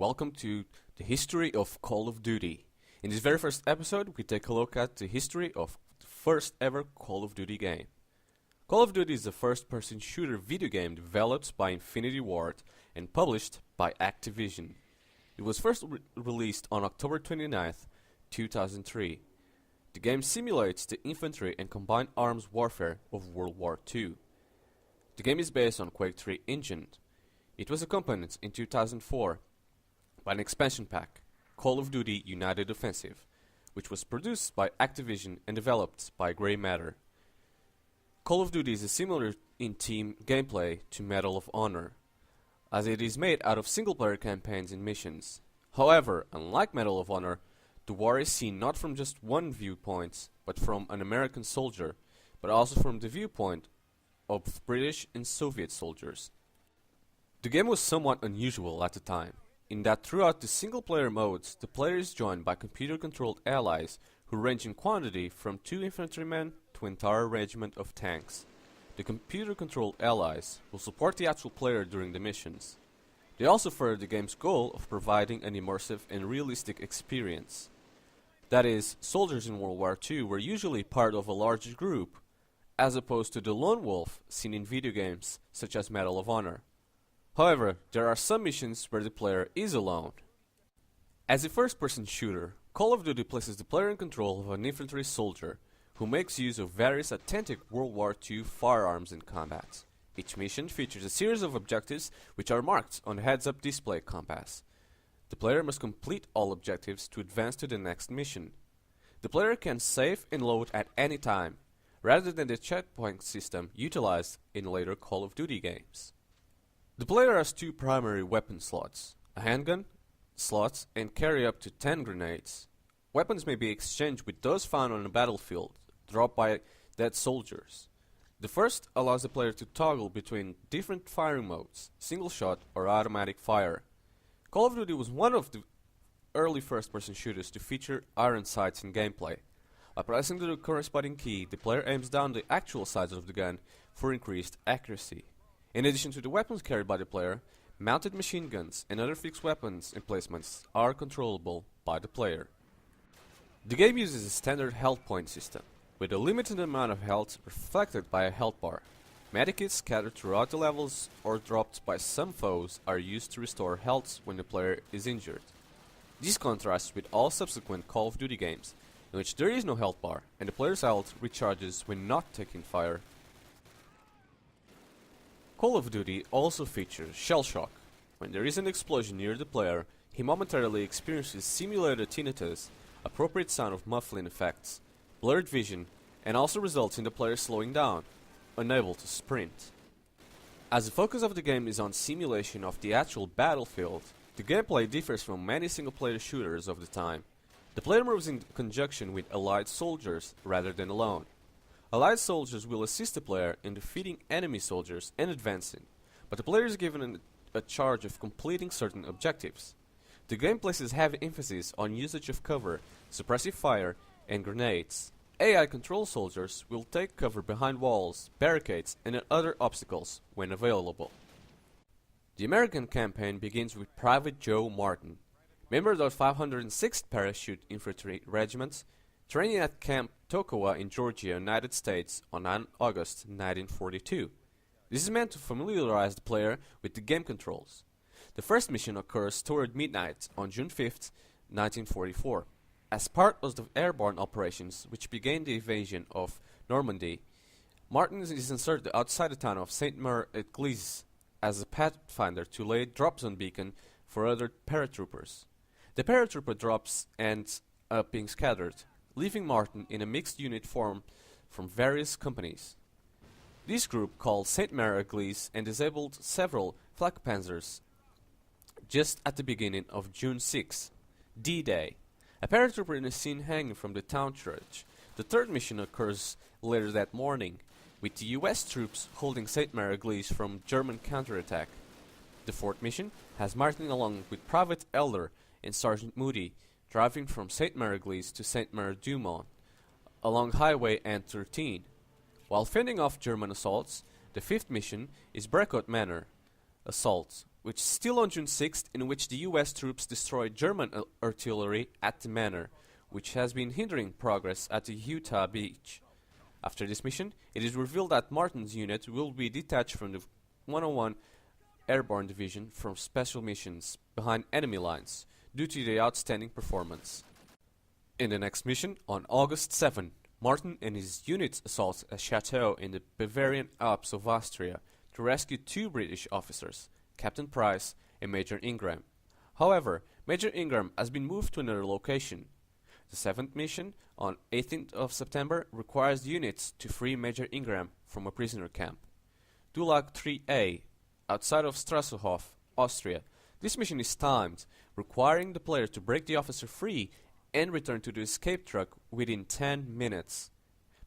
welcome to the history of Call of Duty. In this very first episode, we take a look at the history of the first ever Call of Duty game. Call of Duty is a first-person shooter video game developed by Infinity Ward and published by Activision. It was first released on October 29th, 2003. The game simulates the infantry and combined arms warfare of World War II. The game is based on Quake 3 engine. It was accompanied in 2004 by an expansion pack, Call of Duty United Offensive, which was produced by Activision and developed by Grey Matter. Call of Duty is similar in team gameplay to Medal of Honor, as it is made out of single-player campaigns and missions. However, unlike Medal of Honor, the war is seen not from just one viewpoint, but from an American soldier, but also from the viewpoint of British and Soviet soldiers. The game was somewhat unusual at the time, in that throughout the single-player modes, the player is joined by computer-controlled allies who range in quantity from 2 infantrymen to an entire regiment of tanks. The computer-controlled allies will support the actual player during the missions. They also further the game's goal of providing an immersive and realistic experience. That is, soldiers in World War II were usually part of a larger group, as opposed to the lone wolf seen in video games such as Medal of Honor. However, there are some missions where the player is alone. As a first-person shooter, Call of Duty places the player in control of an infantry soldier who makes use of various authentic World War II firearms in combat. Each mission features a series of objectives which are marked on the heads-up display compass. The player must complete all objectives to advance to the next mission. The player can save and load at any time, rather than the checkpoint system utilized in later Call of Duty games. The player has 2 primary weapon slots, a handgun slot and carry up to 10 grenades. Weapons may be exchanged with those found on the battlefield, dropped by dead soldiers. The first allows the player to toggle between different firing modes, single shot or automatic fire. Call of Duty was one of the early first-person shooters to feature iron sights in gameplay. By pressing the corresponding key, the player aims down the actual sights of the gun for increased accuracy. In addition to the weapons carried by the player, mounted machine guns and other fixed weapons emplacements are controllable by the player. The game uses a standard health point system, with a limited amount of health reflected by a health bar. Medikits scattered throughout the levels or dropped by some foes are used to restore health when the player is injured. This contrasts with all subsequent Call of Duty games, in which there is no health bar and the player's health recharges when not taking fire. Call of Duty also features shell shock. When there is an explosion near the player, he momentarily experiences simulated tinnitus, appropriate sound of muffling effects, blurred vision, and also results in the player slowing down, unable to sprint. As the focus of the game is on simulation of the actual battlefield, the gameplay differs from many single-player shooters of the time. The player moves in conjunction with allied soldiers rather than alone. Allied soldiers will assist the player in defeating enemy soldiers and advancing, but the player is given a charge of completing certain objectives. The game places heavy emphasis on usage of cover, suppressive fire, and grenades. AI control soldiers will take cover behind walls, barricades, and other obstacles when available. The American campaign begins with Private Joe Martin, member of the 506th Parachute Infantry Regiment, training at Camp Toccoa in Georgia, United States on 9 August 1942. This is meant to familiarize the player with the game controls. The first mission occurs toward midnight on June 5th, 1944. As part of the airborne operations which began the invasion of Normandy, Martin is inserted outside the town of Saint-Mère-Église as a pathfinder to lay a drop zone beacon for other paratroopers. The paratrooper drops ends up being scattered, leaving Martin in a mixed unit form from various companies. This group, called Saint-Mère-Église, and disabled several flak panzers just at the beginning of June 6, D-Day. A paratrooper is seen hanging from the town church. The third mission occurs later that morning, with the US troops holding Saint-Mère-Église from German counterattack. The fourth mission has Martin along with Private Elder and Sergeant Moody driving from Saint-Mère-Église to Saint-Mère-du-Mont along Highway N13. While fending off German assaults, the fifth mission is Breakout Manor assault, which is still on June 6th, in which the US troops destroyed German artillery at the manor, which has been hindering progress at the Utah beach. After this mission, it is revealed that Martin's unit will be detached from the 101 Airborne Division from special missions behind enemy lines due to the outstanding performance. In the next mission, on August 7, Martin and his units assault a chateau in the Bavarian Alps of Austria to rescue two British officers, Captain Price and Major Ingram. However, Major Ingram has been moved to another location. The seventh mission, on 18th of September, requires units to free Major Ingram from a prisoner camp. Dulag 3A, outside of Strassenhof, Austria. This mission is timed, requiring the player to break the officer free and return to the escape truck within 10 minutes,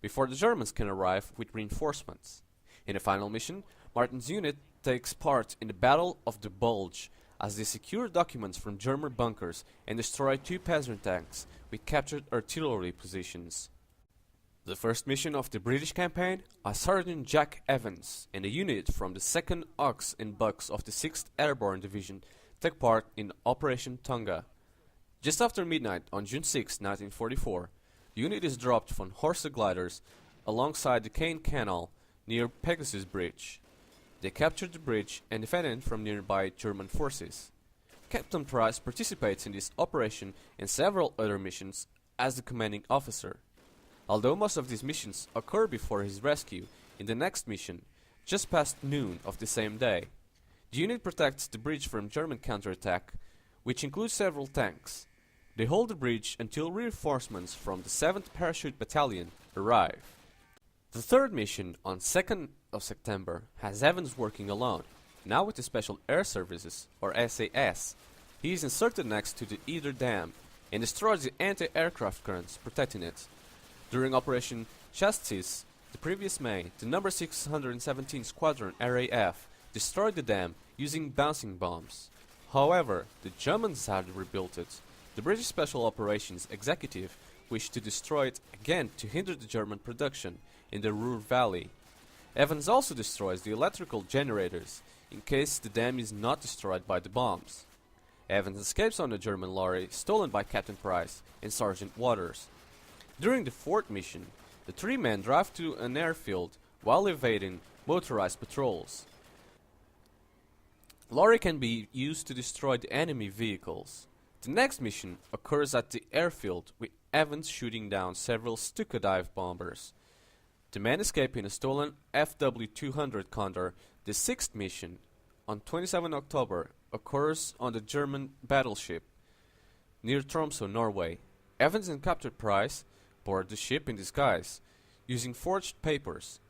before the Germans can arrive with reinforcements. In the final mission, Martin's unit takes part in the Battle of the Bulge, as they secure documents from German bunkers and destroy two Panzer tanks with captured artillery positions. The first mission of the British campaign, a Sergeant Jack Evans and a unit from the 2nd Ox and Bucks of the 6th Airborne Division take part in Operation Tonga. Just after midnight on June 6, 1944, the unit is dropped from horse gliders alongside the Caen Canal near Pegasus Bridge. They captured the bridge and defended it from nearby German forces. Captain Price participates in this operation and several other missions as the commanding officer. Although most of these missions occur before his rescue, in the next mission, just past noon of the same day, the unit protects the bridge from German counterattack, which includes several tanks. They hold the bridge until reinforcements from the 7th Parachute Battalion arrive. The third mission, on 2nd of September, has Evans working alone, now with the Special Air Services, or SAS. He is inserted next to the Eder Dam and destroys the anti-aircraft guns protecting it. During Operation Chastis, the previous May, the No. 617 Squadron RAF destroyed the dam using bouncing bombs. However, the Germans had rebuilt it. The British Special Operations Executive wished to destroy it again to hinder the German production in the Ruhr Valley. Evans also destroys the electrical generators in case the dam is not destroyed by the bombs. Evans escapes on a German lorry stolen by Captain Price and Sergeant Waters. During the fourth mission, the three men drive to an airfield while evading motorized patrols. Lorry can be used to destroy the enemy vehicles. The next mission occurs at the airfield, with Evans shooting down several Stuka dive bombers. The men escape in a stolen FW-200 Condor. The sixth mission, on 27 October, occurs on the German battleship near Tromsø, Norway. Evans and Captain Price board the ship in disguise, using forged papers.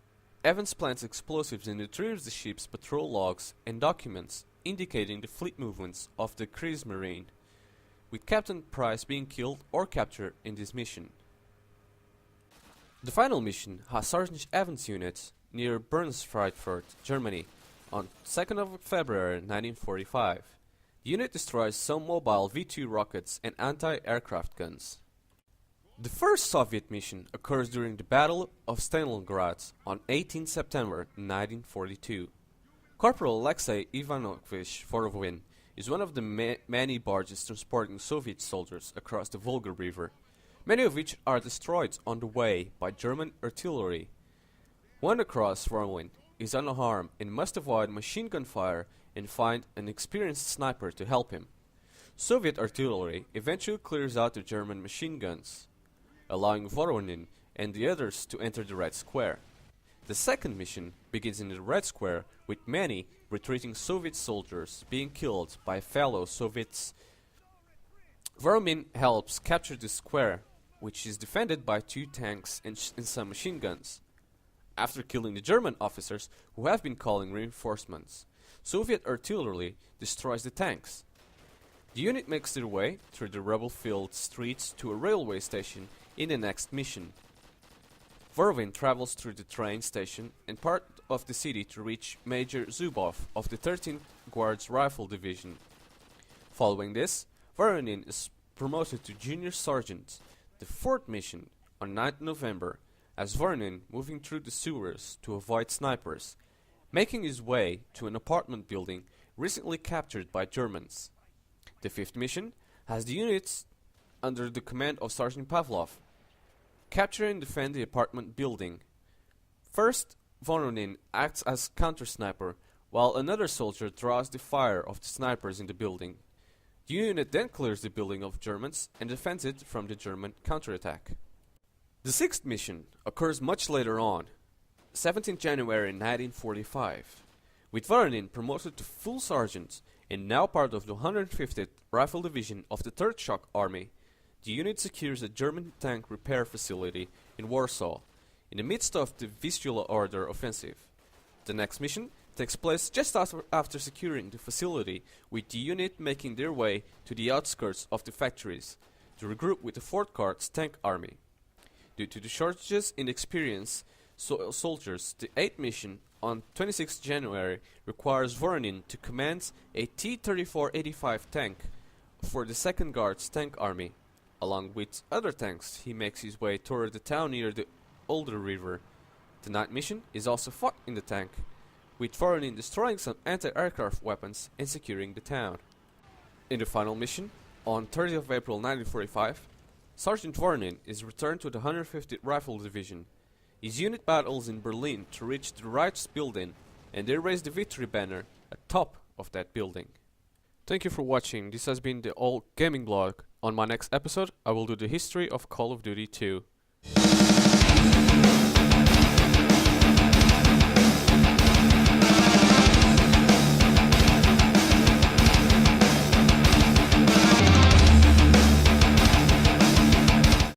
Evans plants explosives and retrieves the ship's patrol logs and documents indicating the fleet movements of the Kriegsmarine, with Captain Price being killed or captured in this mission. The final mission has Sergeant Evans' unit near Bernsfriedfurt, Germany, on 2nd of February 1945. The unit destroys some mobile V-2 rockets and anti-aircraft guns. The first Soviet mission occurs during the Battle of Stalingrad on 18 September 1942. Corporal Alexei Ivanovich Vorovin is one of the many barges transporting Soviet soldiers across the Volga River, many of which are destroyed on the way by German artillery. One across Vorovin is unharmed and must avoid machine gun fire and find an experienced sniper to help him. Soviet artillery eventually clears out the German machine guns, allowing Voronin and the others to enter the Red Square. The second mission begins in the Red Square, with many retreating Soviet soldiers being killed by fellow Soviets. Voronin helps capture the square, which is defended by two tanks and some machine guns. After killing the German officers who have been calling reinforcements, Soviet artillery destroys the tanks. The unit makes their way through the rubble-filled streets to a railway station in the next mission. Vorovin travels through the train station and part of the city to reach Major Zubov of the 13th Guards Rifle Division. Following this, Voronin is promoted to Junior Sergeant. The fourth mission, on 9th November, has Voronin moving through the sewers to avoid snipers, making his way to an apartment building recently captured by Germans. The fifth mission has the units under the command of Sergeant Pavlov. Capture and defend the apartment building. First, Voronin acts as counter-sniper, while another soldier draws the fire of the snipers in the building. The unit then clears the building of Germans and defends it from the German counterattack. The sixth mission occurs much later on, 17 January 1945, with Voronin promoted to full sergeant and now part of the 150th Rifle Division of the 3rd Shock Army. The unit secures a German tank repair facility in Warsaw, in the midst of the Vistula Order offensive. The next mission takes place just after securing the facility, with the unit making their way to the outskirts of the factories to regroup with the 4th Guards tank army. Due to the shortages in experienced soldiers, the 8th mission on 26 January requires Voronin to command a T-34-85 tank for the 2nd Guards tank army. Along with other tanks, he makes his way toward the town near the Oder River. The 9th mission is also fought in the tank, with Voronin destroying some anti-aircraft weapons and securing the town. In the final mission, on 30th of April 1945, Sergeant Voronin is returned to the 150th Rifle Division. His unit battles in Berlin to reach the Reichsbuilding, and they raise the victory banner atop of that building. Thank you for watching. This has been the Old Gaming Blog. On my next episode, I will do the history of Call of Duty 2.